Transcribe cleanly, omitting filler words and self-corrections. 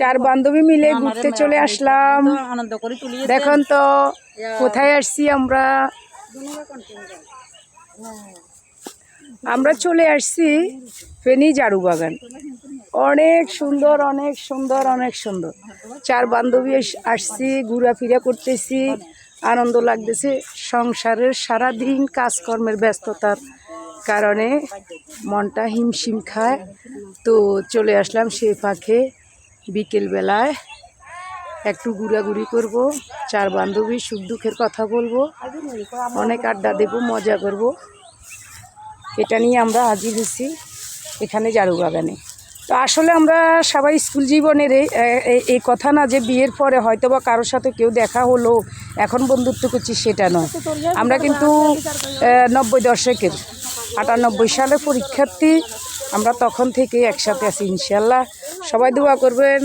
চার বান্ধবী মিলে ঘুরতে চলে আসলাম। দেখুন তো কোথায় আসছি আমরা। আমরা চলে আসছি ফেনী ঝাড়ু বাগান। অনেক সুন্দর, অনেক সুন্দর, অনেক সুন্দর। চার বান্ধবী আসছি, ঘোরাফেরা করতেছি, আনন্দ লাগতেছে। সংসারের সারাদিন কাজকর্মের ব্যস্ততার কারণে মনটা হিমশিম খায়। তো চলে আসলাম সেই ফাঁকে বিকেলবেলায় একটু ঘোরাঘুরি করব, চার বান্ধবী সুখ দুঃখের কথা বলবো, অনেক আড্ডা দেব, মজা করব। এটা নিয়ে আমরা হাজির হয়েছি এখানে ঝাড়ু বাগানে। তো আসলে আমরা সবাই স্কুল জীবনের এই কথা না যে বিয়ের পরে হয়তো বা কারোর সাথে কেউ দেখা হলো এখন বন্ধুত্ব করছি, সেটা নয়। আমরা কিন্তু 90 দশকের 98 সালের পরীক্ষার্থী। আমরা তখন থেকে একসাথে আছি ইনশাল্লাহ। সবাই দোয়া করবেন।